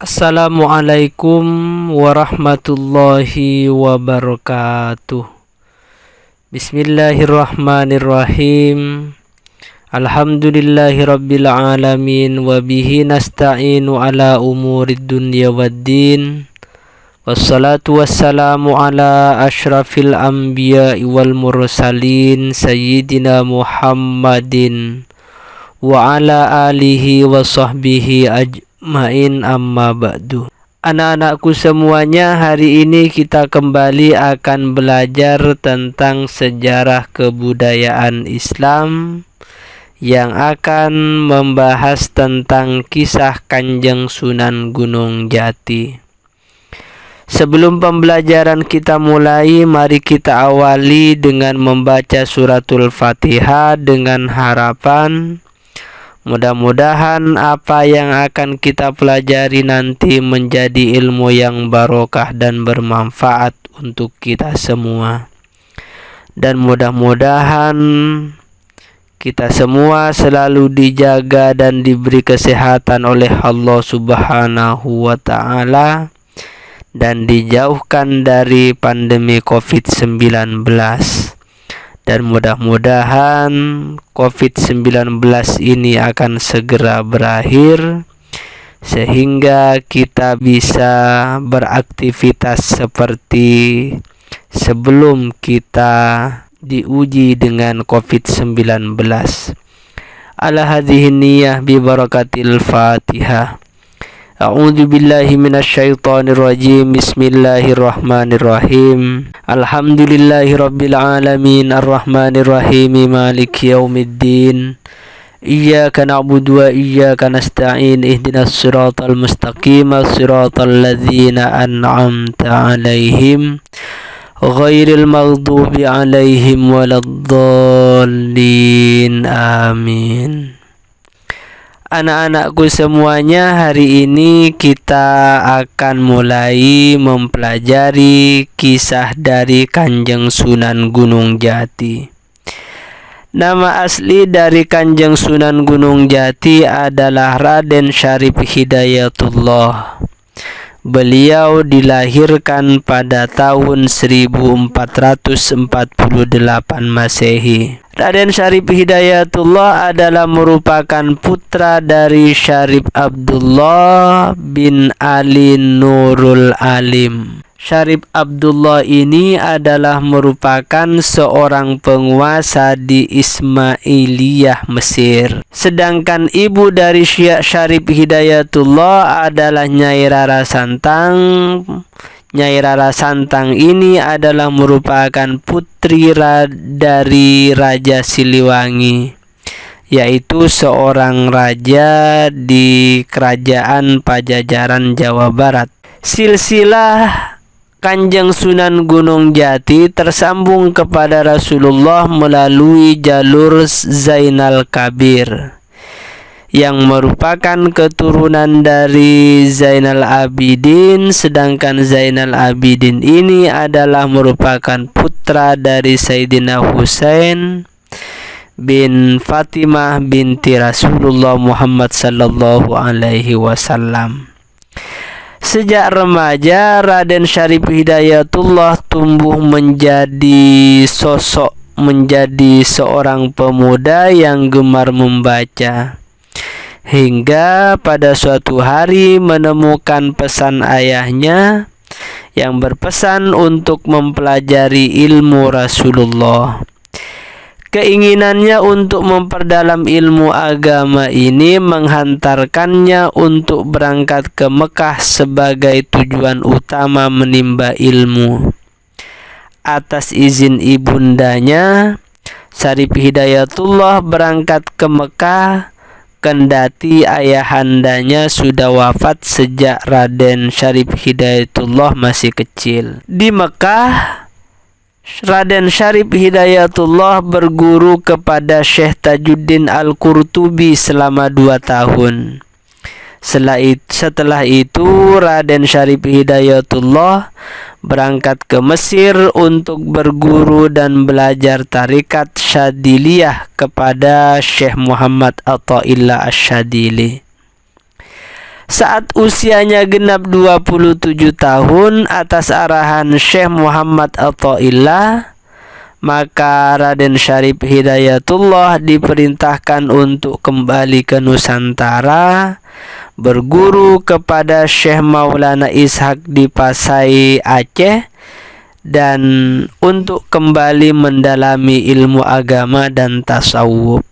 Assalamualaikum warahmatullahi wabarakatuh. Bismillahirrahmanirrahim. Alhamdulillahirabbil alamin wa bihi nasta'inu ala umurid dunya waddin. Wassalatu wassalamu ala asyrafil anbiya'i wal mursalin sayyidina Muhammadin wa ala alihi wa sahbihi ajmain, amma ba'du. Anak-anakku semuanya, hari ini kita kembali akan belajar tentang sejarah kebudayaan Islam yang akan membahas tentang kisah Kanjeng Sunan Gunung Jati. Sebelum pembelajaran kita mulai, mari kita awali dengan membaca suratul Fatihah dengan harapan mudah-mudahan apa yang akan kita pelajari nanti menjadi ilmu yang barokah dan bermanfaat untuk kita semua. Dan mudah-mudahan kita semua selalu dijaga dan diberi kesehatan oleh Allah Subhanahu wa Ta'ala dan dijauhkan dari pandemi COVID-19. Dan mudah-mudahan COVID-19 ini akan segera berakhir sehingga kita bisa beraktivitas seperti sebelum kita diuji dengan COVID-19. Ala hadhihi niyyah bi barakatil Fatihah. A'udzu billahi minasyaitonir rajim. Bismillahirrahmanirrahim. Alhamdulillahirabbil alamin arrahmanir rahim maliki yaumiddin. Iyyaka na'budu wa iyyaka nasta'in ihdinas siratal mustaqim siratal ladzina an'amta 'alaihim ghairil maghdubi 'alaihim waladdallin. Amin. Anak-anakku semuanya, hari ini kita akan mulai mempelajari kisah dari Kanjeng Sunan Gunung Jati. Nama asli dari Kanjeng Sunan Gunung Jati adalah Raden Syarif Hidayatullah. Beliau dilahirkan pada tahun 1448 Masehi. Raden Syarif Hidayatullah adalah merupakan putra dari Syarif Abdullah bin Ali Nurul Alim. Syarif Abdullah ini adalah merupakan seorang penguasa di Ismailiyah Mesir. Sedangkan ibu dari Syarif Hidayatullah adalah Nyai Rara Santang. Nyai Rara Santang ini adalah merupakan putri dari Raja Siliwangi, yaitu seorang raja di Kerajaan Pajajaran Jawa Barat. Silsilah Kanjeng Sunan Gunung Jati tersambung kepada Rasulullah melalui jalur Zainal Kabir, yang merupakan keturunan dari Zainal Abidin. Sedangkan Zainal Abidin ini adalah merupakan putra dari Sayyidina Husain bin Fatimah binti Rasulullah Muhammad sallallahu alaihi wasallam. Sejak remaja, Raden Syarif Hidayatullah tumbuh menjadi seorang pemuda yang gemar membaca, hingga pada suatu hari menemukan pesan ayahnya yang berpesan untuk mempelajari ilmu Rasulullah. Keinginannya untuk memperdalam ilmu agama ini menghantarkannya untuk berangkat ke Mekah sebagai tujuan utama menimba ilmu. Atas izin ibundanya, Syarif Hidayatullah berangkat ke Mekah, kendati ayahandanya sudah wafat sejak Raden Syarif Hidayatullah masih kecil. Di Mekah, Raden Syarif Hidayatullah berguru kepada Syekh Tajuddin Al-Qurtubi selama 2 tahun. Setelah itu Raden Syarif Hidayatullah berangkat ke Mesir untuk berguru dan belajar tarikat Syadiliyah kepada Syekh Muhammad Atha'illah Asy-Syadili. Saat usianya genap 27 tahun atas arahan Syekh Muhammad Athaillah, maka Raden Syarif Hidayatullah diperintahkan untuk kembali ke Nusantara, berguru kepada Syekh Maulana Ishaq di Pasai, Aceh, dan untuk kembali mendalami ilmu agama dan tasawuf.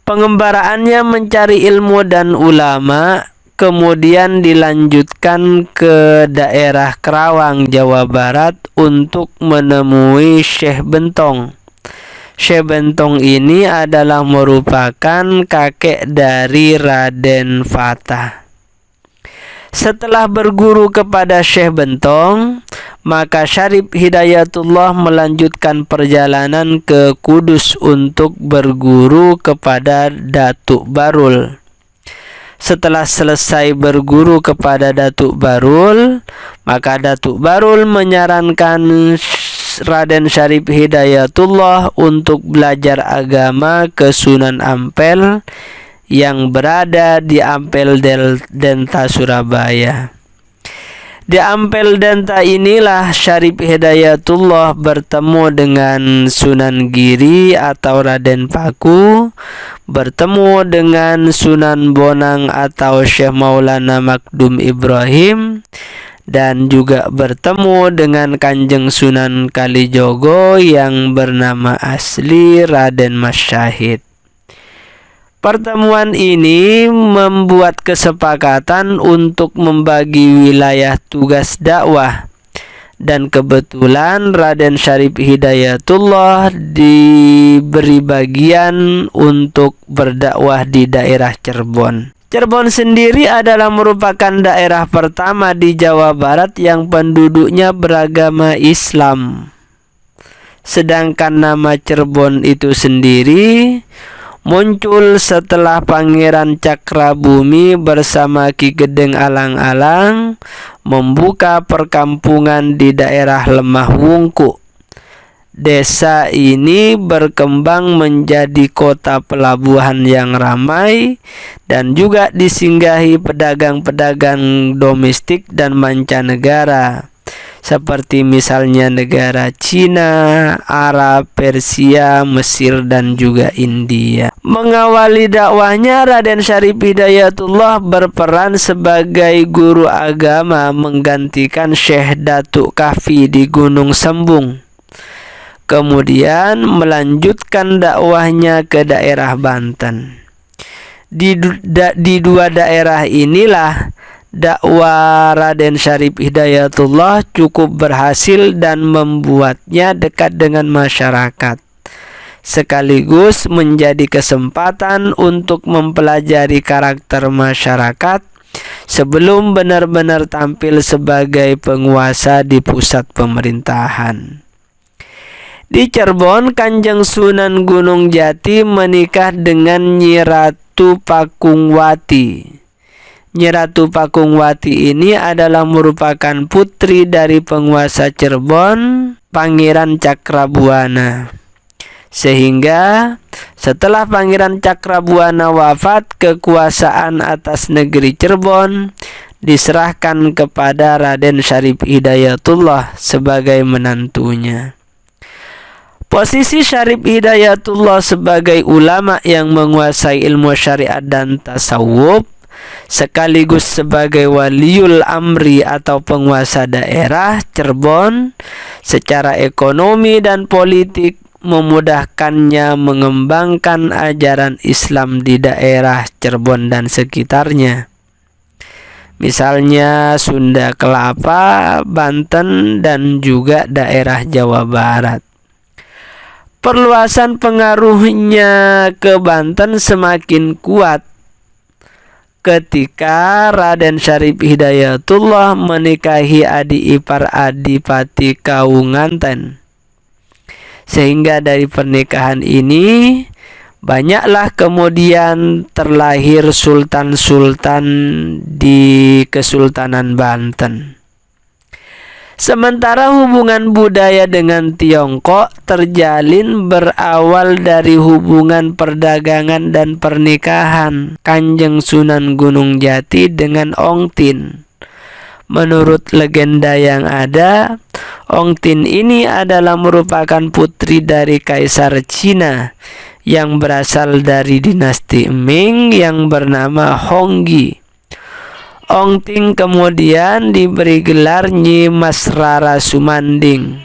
Pengembaraannya mencari ilmu dan ulama, kemudian dilanjutkan ke daerah Kerawang, Jawa Barat untuk menemui Syekh Bentong. Syekh Bentong ini adalah merupakan kakek dari Raden Fatah. Setelah berguru kepada Syekh Bentong, maka Syarif Hidayatullah melanjutkan perjalanan ke Kudus untuk berguru kepada Datuk Barul. Setelah selesai berguru kepada Datuk Barul, maka Datuk Barul menyarankan Raden Syarif Hidayatullah untuk belajar agama ke Sunan Ampel yang berada di Ampel Delta, Surabaya. Di Ampel Delta inilah Syarif Hidayatullah bertemu dengan Sunan Giri atau Raden Paku, bertemu dengan Sunan Bonang atau Syekh Maulana Makdum Ibrahim, dan juga bertemu dengan Kanjeng Sunan Kalijogo yang bernama asli Raden Mas Syahid. Pertemuan ini membuat kesepakatan untuk membagi wilayah tugas dakwah, dan kebetulan Raden Syarif Hidayatullah diberi bagian untuk berdakwah di daerah Cirebon. Cirebon sendiri adalah merupakan daerah pertama di Jawa Barat yang penduduknya beragama Islam. Sedangkan nama Cirebon itu sendiri muncul setelah Pangeran Cakrabumi bersama Ki Gedeng Alang-Alang membuka perkampungan di daerah Lemah Wungku. Desa ini berkembang menjadi kota pelabuhan yang ramai dan juga disinggahi pedagang-pedagang domestik dan mancanegara, seperti misalnya negara Cina, Arab, Persia, Mesir, dan juga India. Mengawali dakwahnya, Raden Syarif Hidayatullah berperan sebagai guru agama menggantikan Syekh Datuk Kahfi di Gunung Sembung. Kemudian melanjutkan dakwahnya ke daerah Banten. Di dua daerah inilah dakwah Raden Syarif Hidayatullah cukup berhasil dan membuatnya dekat dengan masyarakat, sekaligus menjadi kesempatan untuk mempelajari karakter masyarakat sebelum benar-benar tampil sebagai penguasa di pusat pemerintahan. Di Cirebon, Kanjeng Sunan Gunung Jati menikah dengan Nyi Ratu Pakungwati. Nyi Ratu Pakungwati ini adalah merupakan putri dari penguasa Cirebon, Pangeran Cakrabuana. Sehingga setelah Pangeran Cakrabuana wafat, kekuasaan atas negeri Cirebon diserahkan kepada Raden Syarif Hidayatullah sebagai menantunya. Posisi Syarif Hidayatullah sebagai ulama yang menguasai ilmu syariat dan tasawuf, sekaligus sebagai waliul amri atau penguasa daerah Cirebon, secara ekonomi dan politik memudahkannya mengembangkan ajaran Islam di daerah Cirebon dan sekitarnya. Misalnya Sunda Kelapa, Banten, dan juga daerah Jawa Barat. Perluasan pengaruhnya ke Banten semakin kuat ketika Raden Syarif Hidayatullah menikahi adik ipar Adipati Kaunganten. Sehingga dari pernikahan ini banyaklah kemudian terlahir sultan-sultan di Kesultanan Banten. Sementara hubungan budaya dengan Tiongkok terjalin berawal dari hubungan perdagangan dan pernikahan Kanjeng Sunan Gunung Jati dengan Ong Tin. Menurut legenda yang ada, Ong Tin ini adalah merupakan putri dari Kaisar Cina yang berasal dari dinasti Ming yang bernama Honggi. Ong Tin kemudian diberi gelar Nyi Mas Rara Sumanding.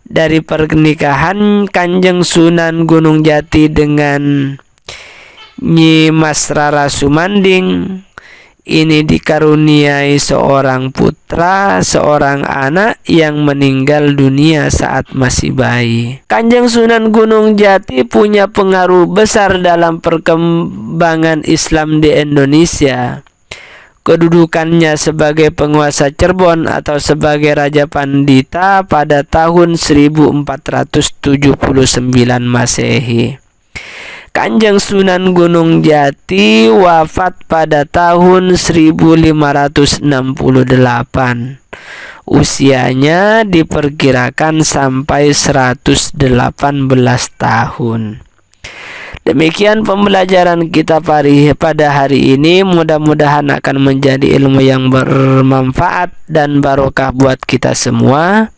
Dari pernikahan Kanjeng Sunan Gunung Jati dengan Nyi Mas Rara Sumanding ini dikaruniai seorang putra, seorang anak yang meninggal dunia saat masih bayi. Kanjeng Sunan Gunung Jati punya pengaruh besar dalam perkembangan Islam di Indonesia. Kedudukannya sebagai penguasa Cirebon atau sebagai Raja Pandita pada tahun 1479 Masehi. Kanjeng Sunan Gunung Jati wafat pada tahun 1568. Usianya diperkirakan sampai 118 tahun. Demikian pembelajaran kita pada hari ini. Mudah-mudahan akan menjadi ilmu yang bermanfaat dan barokah buat kita semua.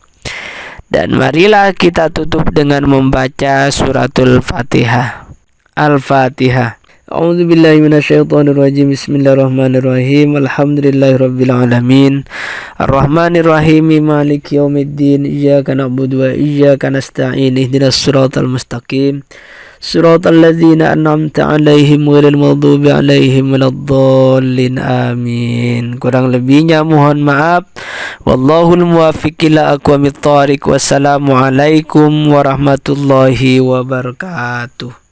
Dan marilah kita tutup dengan membaca suratul Fatihah. Al-Fatihah. A'udzu billahi minasyaitonir rajim. Bismillahirrahmanirrahim. Alhamdulillahirabbil alamin. Arrahmanir rahim. Maliki yaumiddin. Iyyaka na'budu wa iyyaka nasta'in. Ihdinas siratal mustaqim. Siratal ladzina an'amta 'alaihim ghairil maghdubi 'alaihim waladdallin. Amin. Kurang lebihnya mohon maaf. Wallahul muwaffiq ila aqwamit thoriq. Wassalamualaikum warahmatullahi wabarakatuh.